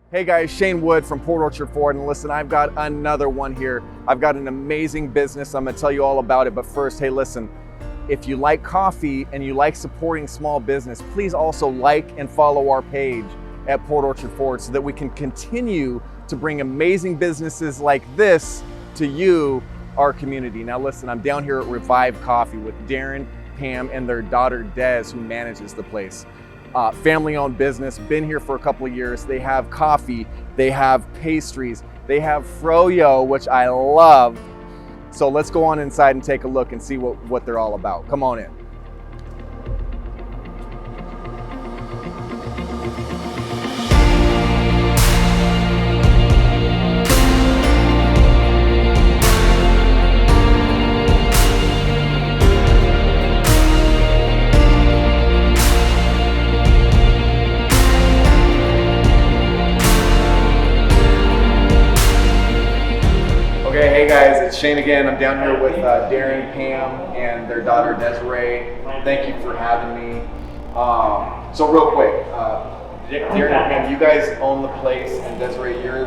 Hey guys, Shane Wood from Port Orchard Ford, and listen, I've got another one here. I've got an amazing business. I'm gonna tell you all about it, but first, hey listen, if you like coffee and you like supporting small business, please also like and follow our page at Port Orchard Ford so that we can continue to bring amazing businesses like this to you, our community. Now listen, I'm down here at Revive Coffee with Darren, Pam, and their daughter Des, who manages the place. Family-owned business, been here for a couple of years. They have coffee, they have pastries, they have froyo, which I love. So let's go on inside and take a look and see what they're all about. Come on in. Okay, hey guys, it's Shane again. I'm down here with Darren, Pam, and their daughter Desiree. Thank you for having me. So real quick, Darren and Pam, you guys own the place, and Desiree, you're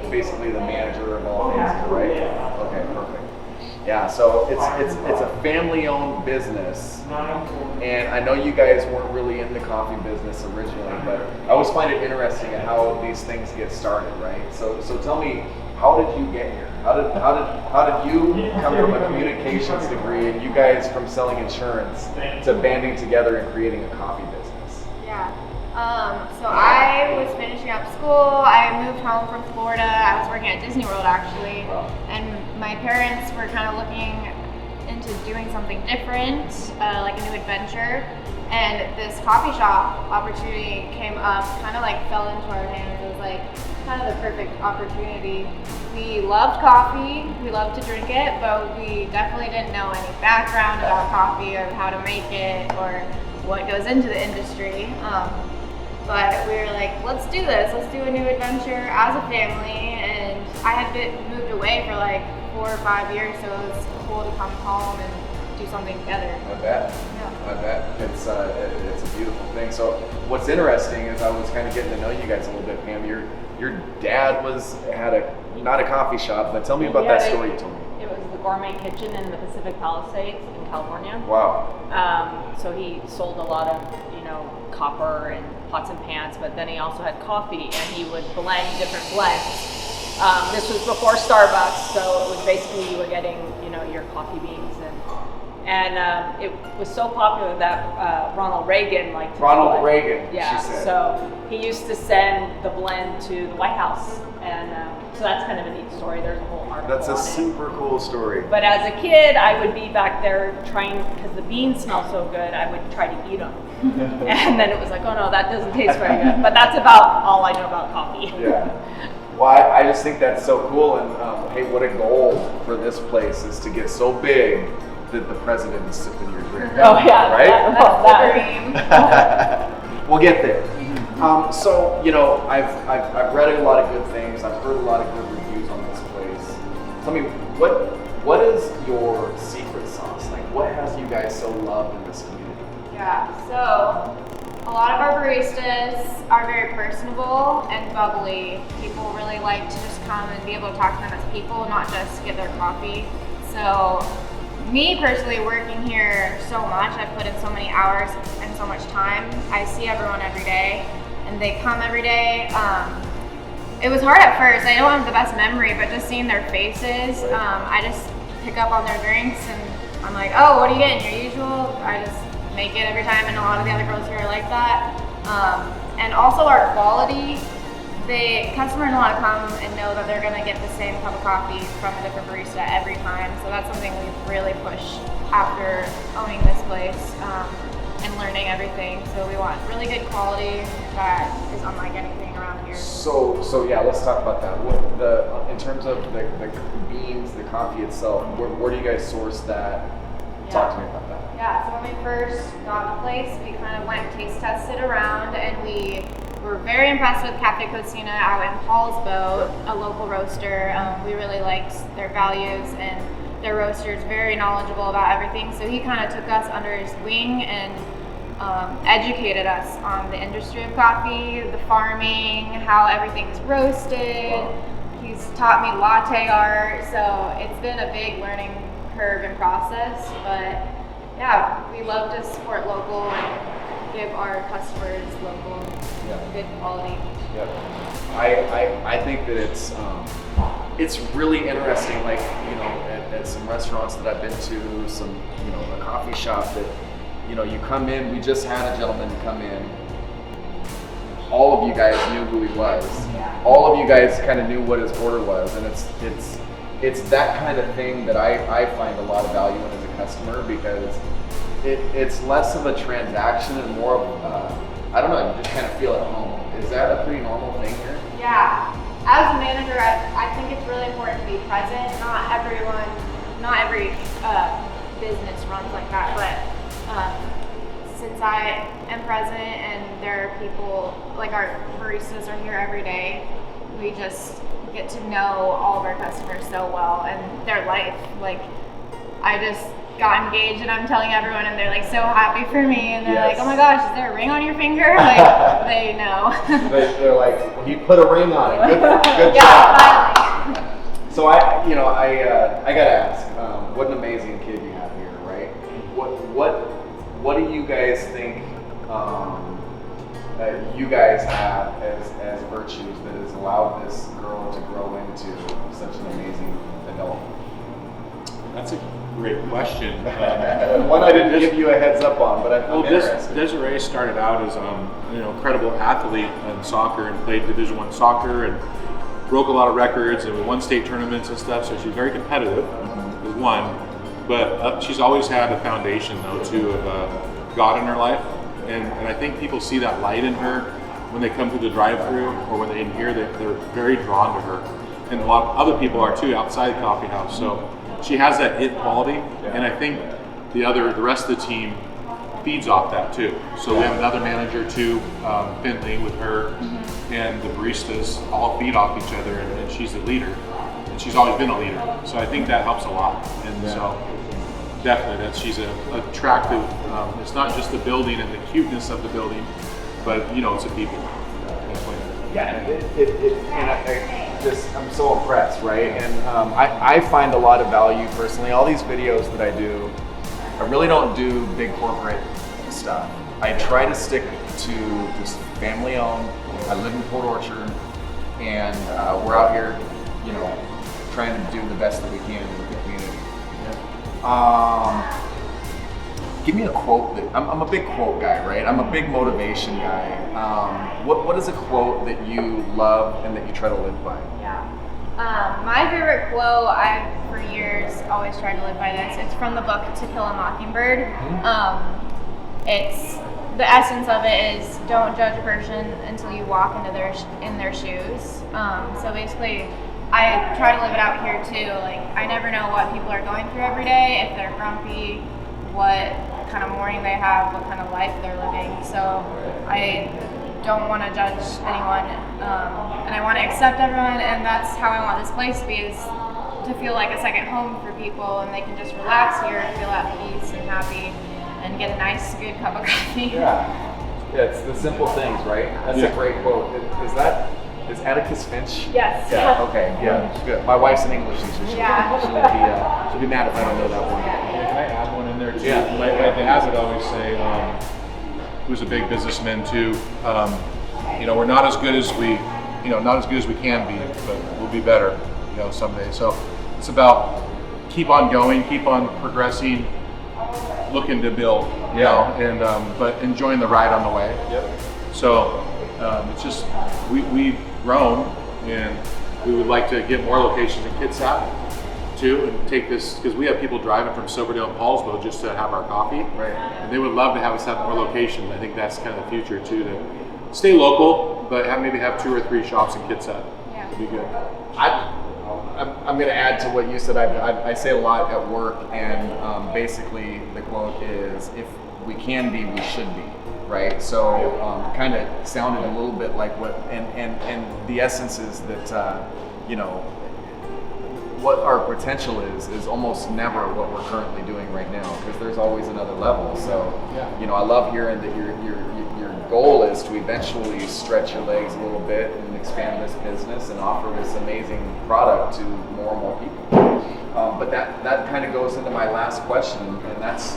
basically the manager of all things here, right? Okay, perfect. Yeah, so it's a family-owned business, and I know you guys weren't really in the coffee business originally, but I always find it interesting at how these things get started, right? So tell me, how did you get here? How did you come from a communications degree and you guys from selling insurance to banding together and creating a coffee business? Yeah. So I was finishing up school. I moved home from Florida. I was working at Disney World actually, and my parents were kind of looking into doing something different, like a new adventure. And this coffee shop opportunity came up, kind of like fell into our hands. It was like kind of the perfect opportunity. We loved coffee, we loved to drink it, but we definitely didn't know any background about coffee or how to make it or what goes into the industry. But we were like, let's do this. Let's do a new adventure as a family. And I had been moved away for like 4 or 5 years, so it was cool to come home and do something together. I bet. Yeah. I bet. It's a beautiful thing. So what's interesting is I was kind of getting to know you guys a little bit, Pam. Your dad had not a coffee shop, but tell me about that story you told me. It was the Gourmet Kitchen in the Pacific Palisades in California. Wow. So he sold a lot of, copper and pots and pans, but then he also had coffee, and he would blend different blends. This was before Starbucks, so it was basically you were getting, your coffee beans, and it was so popular that Ronald Reagan liked to Ronald Reagan, yeah, she said. So he used to send the blend to the White House, and so that's kind of a neat story. There's a whole article That's a super cool story. But as a kid, I would be back there trying, because the beans smell so good, I would try to eat them. And then it was like, oh no, that doesn't taste very good. But that's about all I know about coffee. Yeah. Well, I just think that's so cool, and hey, what a goal for this place is to get so big that the president is sipping your drink. Oh yeah, right? That's the dream. We'll get there. So I've read a lot of good things. I've heard a lot of good reviews on this place. Tell me, what is your secret sauce? Like, what has you guys so loved in this community? Yeah, so a lot of our baristas are very personable and bubbly. People really like to just come and be able to talk to them as people, not just get their coffee. So me personally, working here so much, I've put in so many hours and so much time. I see everyone every day, and they come every day. It was hard at first. I don't have the best memory, but just seeing their faces, I just pick up on their drinks, and I'm like, oh, what are you getting? Your usual? I just make it every time, and a lot of the other girls here are like that. And also our quality. The customers want to come and know that they're going to get the same cup of coffee from a different barista every time. So that's something we've really pushed after owning this place and learning everything. So we want really good quality that is unlike anything around here. So yeah, let's talk about that. In terms of the beans, the coffee itself, where do you guys source that? Talk to me about that. Yeah, so when we first got the place, we kind of went taste tested around, and we were very impressed with Cafe Cocina out in Paulsbo, a local roaster. We really liked their values, and their roaster is very knowledgeable about everything. So he kind of took us under his wing and educated us on the industry of coffee, the farming, how everything's roasted. He's taught me latte art, so it's been a big learning curve and process. But yeah, we love to support local and give our customers local, good quality. Yep. I think that it's really interesting. Like, you know, at some restaurants that I've been to, some, you know, a coffee shop that, you know, you come in. We just had a gentleman come in. All of you guys knew who he was. Yeah. All of you guys kind of knew what his order was, and it's that kind of thing that I find a lot of value in as a customer, because it's less of a transaction and more of I don't know, you just kind of feel at home. Is that a pretty normal thing here? Yeah. As a manager, I think it's really important to be present. Not every business runs like that, but since I am present and there are people, like our baristas are here every day, we just get to know all of our customers so well and their life. Like, I just got engaged and I'm telling everyone and they're like so happy for me, and they're like, oh my gosh, is there a ring on your finger? Like, they know. They're like, well, he put a ring on it. Good yeah, job. finally. So I gotta ask, what an amazing kid you have here, right? What do you guys think you guys have as virtues that has allowed this girl to grow into such an amazing adult? That's a great question. One I didn't give you a heads up on, but I'm interested. Desiree started out as an incredible athlete in soccer and played Division I soccer and broke a lot of records, and we won state tournaments and stuff. So she's very competitive. Is one, but she's always had a foundation though too of God in her life, and I think people see that light in her when they come through the drive-thru or when they're in here. They're very drawn to her, and a lot of other people are too outside the coffee house. So she has that it quality, and I think the rest of the team feeds off that too. So we have another manager too, Finley, with her, and the baristas all feed off each other, and she's the leader, and she's always been a leader. So I think that helps a lot, and so definitely that she's attractive. It's not just the building and the cuteness of the building, but you know, it's the people. Yeah, I'm so impressed, right? And I find a lot of value personally. All these videos that I do, I really don't do big corporate stuff. I try to stick to just family owned. I live in Port Orchard, and we're out here, you know, trying to do the best that we can in the community. Give me a quote that I'm a big quote guy, right? I'm a big motivation guy. What is a quote that you love and that you try to live by? Yeah. My favorite quote, I've for years always tried to live by this. It's from the book To Kill a Mockingbird. It's the essence of it is don't judge a person until you walk into their shoes. So basically, I try to live it out here too. Like, I never know what people are going through every day, if they're grumpy, what kind of morning they have, what kind of life they're living. So I don't want to judge anyone, and I want to accept everyone, and that's how I want this place to be, is to feel like a second home for people, and they can just relax here and feel at peace and happy and get a nice, good cup of coffee. Yeah, it's the simple things, right? That's a great quote. Is Atticus Finch? Yes. Yeah, okay, yeah, good. My wife's an English teacher. She'll be mad if I don't know that one. Can I add one in there too? Yeah. My dad would always say, who's a big businessman too, you know, we're not as good as we can be, but we'll be better, you know, someday. So it's about keep on going, keep on progressing, looking to build, you know, and but enjoying the ride on the way. Yep. So it's just we've grown, and we would like to get more locations in Kitsap too, and take this, because we have people driving from Silverdale and Paulsville just to have our coffee. Right. And they would love to have us have more locations. I think that's kind of the future too, to stay local, but maybe have 2 or 3 shops in Kitsap. Yeah. Would be good. I'm going to add to what you said. I say a lot at work, and basically the quote is, if we can be, we should be, right? So kind of sounded a little bit like what, and the essence is that, you know, what our potential is almost never what we're currently doing right now, because there's always another level. So, you know, I love hearing that your goal is to eventually stretch your legs a little bit and expand this business and offer this amazing product to more and more people. But that kind of goes into my last question, and that's,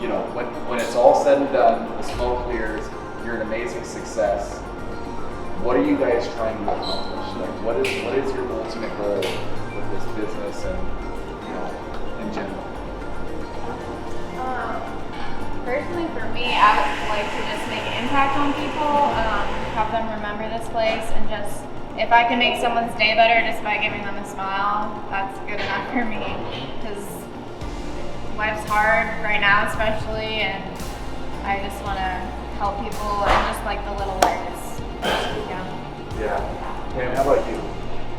you know, when it's all said and done, the smoke clears, you're an amazing success. What are you guys trying to accomplish? Like, what is your ultimate goal with this business and, you know, in general? Personally, for me, I would like to just make an impact on people, have them remember this place, and just, if I can make someone's day better just by giving them a smile, that's good enough for me. Because life's hard right now, especially, and I just want to help people and just like the little ways. Yeah. Pam, how about you?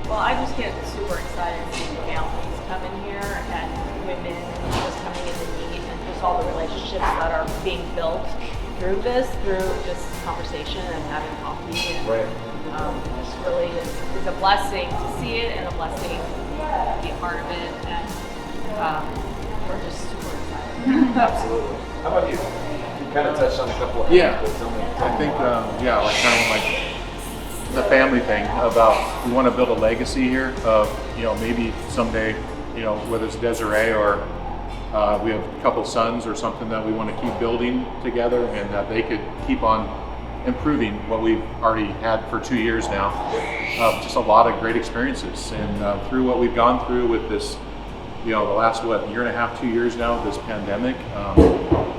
Well, I just get super excited seeing families come in here and women just coming in to meet, and just all the relationships that are being built through just conversation and having coffee. And, Right. Just really is a blessing to see it and a blessing to be a part of it. And we're just super excited. Absolutely. How about you? You kind of touched on a couple of things. Yeah, but tell me. I think, like kind of like the family thing about we want to build a legacy here of, you know, maybe someday, you know, whether it's Desiree or we have a couple sons or something that we want to keep building together, and that they could keep on improving what we've already had for 2 years now. Just a lot of great experiences, and through what we've gone through with this, you know, the last year and a half, 2 years now, this pandemic,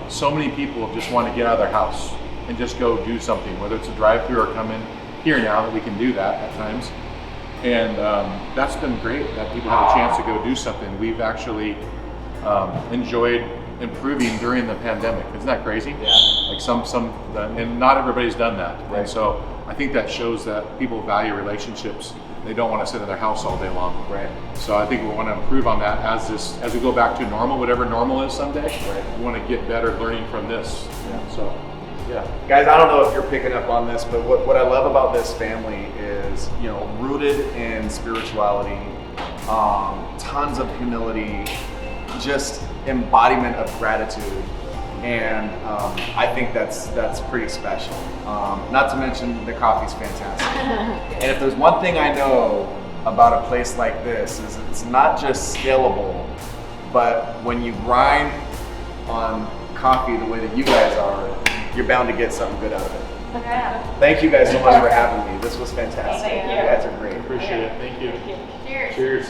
so many people just want to get out of their house and just go do something, whether it's a drive-through or come in here now that we can do that at times. And that's been great that people have a chance to go do something. We've actually enjoyed improving during the pandemic. Isn't that crazy? Yeah. Like and not everybody's done that. Right. And so I think that shows that people value relationships. They don't want to sit in their house all day long. Right. So I think we want to improve on that as we go back to normal, whatever normal is someday. Right. We want to get better learning from this. Yeah. So. Yeah. Guys, I don't know if you're picking up on this, but what I love about this family is, you know, rooted in spirituality, tons of humility, just embodiment of gratitude. And I think that's pretty special. Not to mention the coffee's fantastic. And if there's one thing I know about a place like this, is it's not just scalable, but when you grind on coffee the way that you guys are, you're bound to get something good out of it. Yeah. Thank you guys so much for having me. This was fantastic. Thank you. You guys are great. Appreciate it. Thank you. Cheers. Cheers.